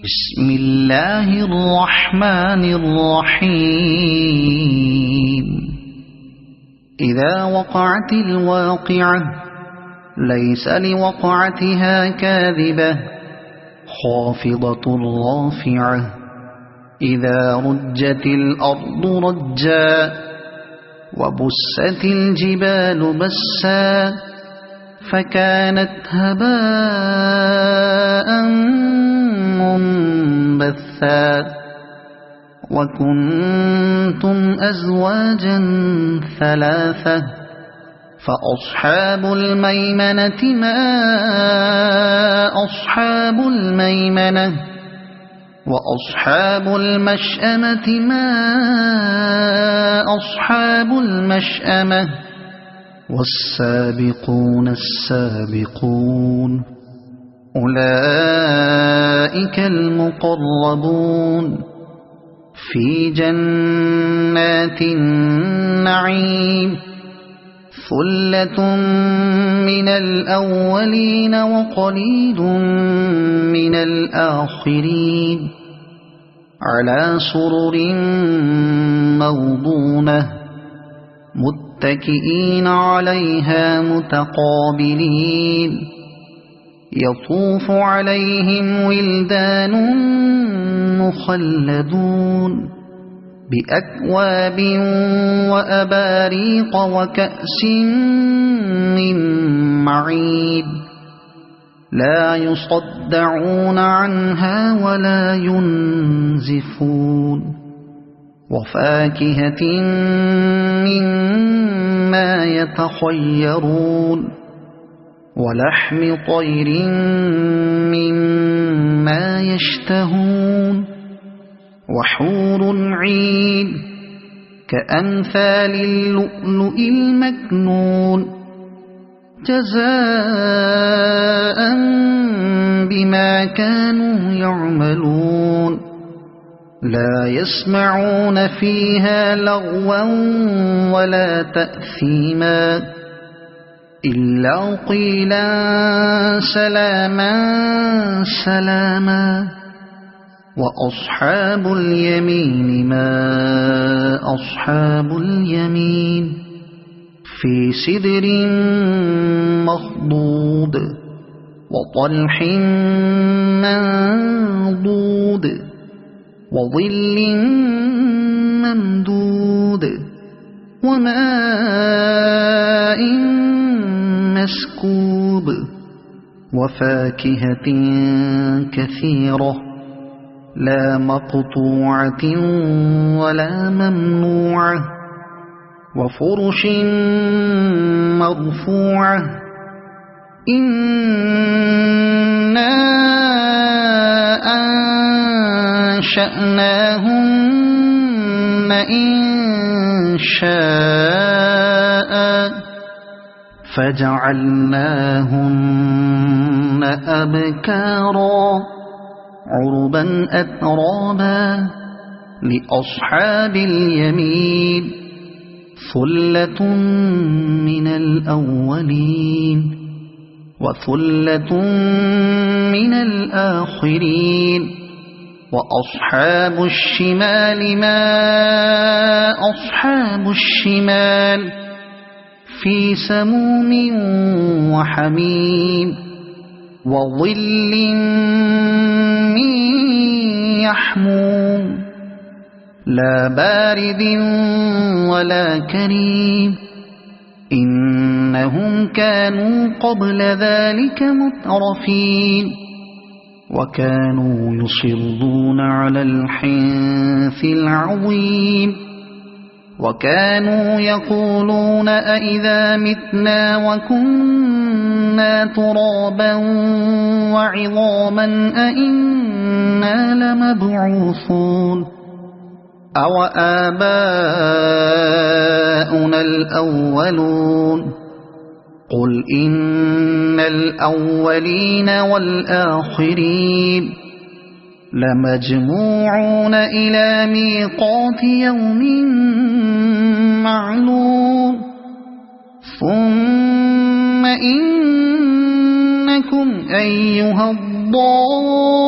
بسم الله الرحمن الرحيم. إذا وقعت الواقعة ليس لوقعتها كاذبة خافضة رافعة. إذا رجت الأرض رجا وبست الجبال بسا فكانت هباء منبثا. وكنتم أزواجا ثلاثة فأصحاب الميمنة ما أصحاب الميمنة وأصحاب المشأمة ما أصحاب المشأمة والسابقون السابقون أولئك المقربون في جنات النعيم. ثلة من الأولين وقليل من الآخرين على سرر موضونة متكئين عليها متقابلين. يطوف عليهم ولدان مخلدون بأكواب وأباريق وكأس من معين لا يصدعون عنها ولا ينزفون. وفاكهة مما يتخيرون ولحم طير مما يشتهون وحور عين كأمثال اللؤلؤ المكنون جزاء بما كانوا يعملون. لا يسمعون فيها لغوا ولا تأثيما إلا قيلا سلاما سلاما. وأصحاب اليمين ما أصحاب اليمين في سدر مخضود وطلح منضود وظل ممدود وماء مسكوب وفاكهة كثيرة لا مقطوعة ولا ممنوعة وفرش مرفوعة. إنا أنشأناهن إنشاء فجعلناهن أبكارا عربا أترابا لأصحاب اليمين. ثلة من الأولين وثلة من الآخرين. وأصحاب الشمال ما أصحاب الشمال في سموم وحميم وظل من يحموم لا بارد ولا كريم. إنهم كانوا قبل ذلك مترفين وكانوا يصرون على الحنث العظيم وكانوا يقولون أئذا متنا وكنا ترابا وعظاما أئنا لمبعوثون أو آباؤنا الأولون. قل إن الأولين والآخرين لمجموعون إلى ميقات يوم معلوم. ثم إنكم أيها الضالون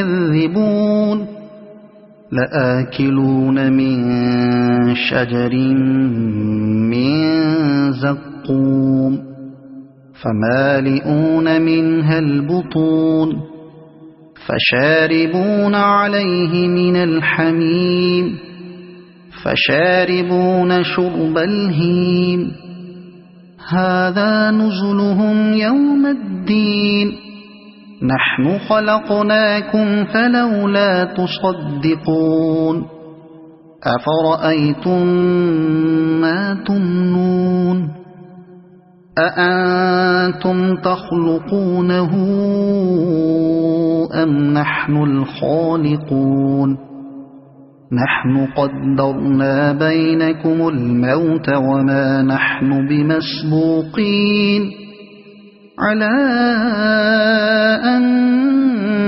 تكذبون لآكلون من شجر من زقوم فمالئون منها البطون فشاربون عليه من الحميم فشاربون شرب الهيم هذا نزلهم يوم الدين نحن خلقناكم فلولا تصدقون أفرأيتم ما تمنون أأنتم تخلقونه أم نحن الخالقون نحن قدرنا بينكم الموت وما نحن بمسبوقين على أن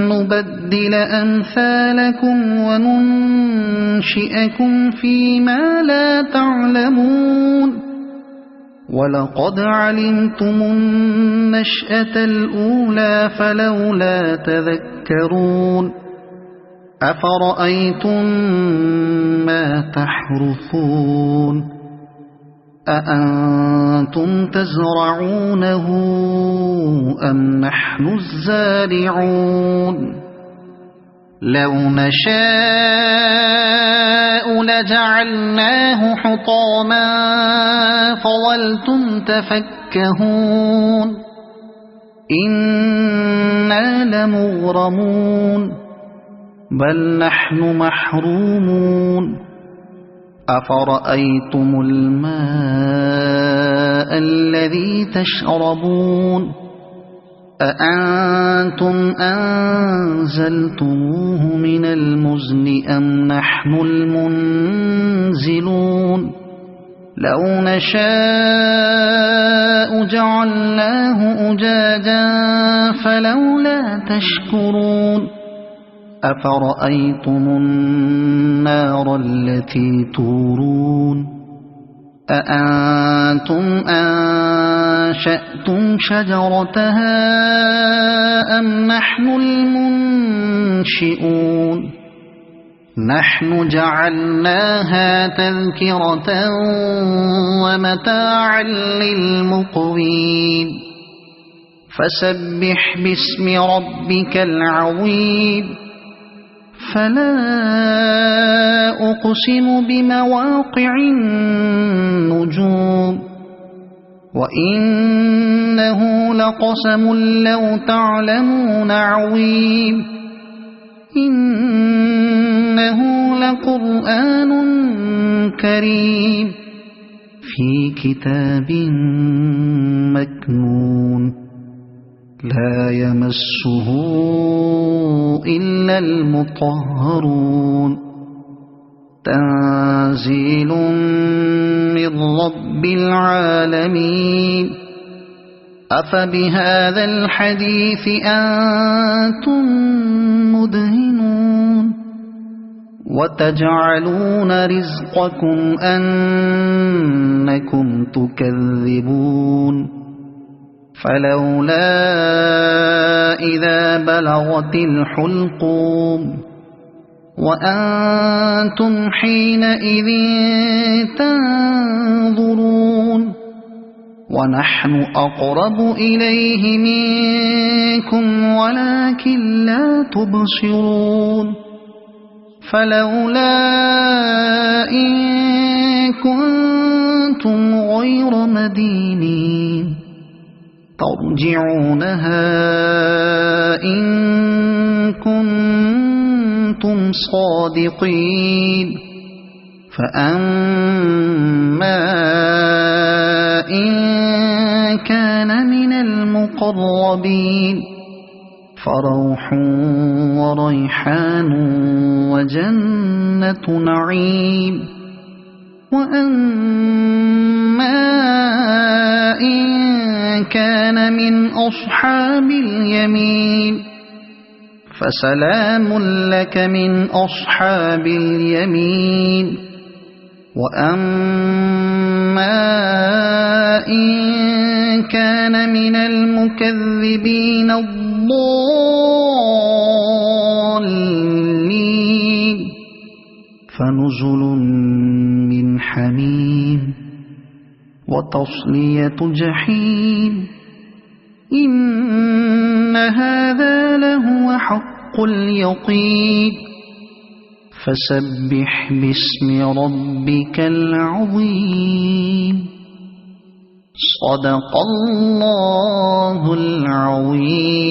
نبدل أمثالكم وننشئكم فيما لا تعلمون ولقد علمتم النشأة الأولى فلولا تذكرون أفرأيتم ما تحرثون أأنتم تزرعونه أم نحن الزارعون لو نشاء لجعلناه حطاما فظلتم تفكهون إنا لمغرمون بل نحن محرومون أفرأيتم الماء الذي تشربون أأنتم أنزلتموه من المزن أم نحن المنزلون لو نشاء جعلناه أجاجا فلولا تشكرون أفرأيتم النار التي تورون أأنتم أنشأتم شجرتها أم نحن المنشئون نحن جعلناها تذكرة ومتاعا للمقوين فسبح باسم ربك العظيم فلا أقسم بمواقع النجوم وإنه لقسم لو تعلمون عظيم إنه لقرآن كريم في كتاب مكنون لا يمسه إلا المطهرون تنزيل من رب العالمين أفبهذا الحديث أنتم مدهنون وتجعلون رزقكم أنكم تكذبون فلولا إذا بلغت الحلقوم وأنتم حينئذ تنظرون ونحن أقرب إليه منكم ولكن لا تبصرون فلولا إن كنتم غير مدينين ترجعونها إن كنتم صادقين فأما إن كان من المقربين فروح وريحان وجنة نعيم وأما إن كان من أصحاب اليمين فسلام لك من أصحاب اليمين وأما إن كان من المكذبين الضالين فنزل من حميم وتصلية جحيم إن هذا لهو حق اليقين فسبح باسم ربك العظيم صدق الله العظيم.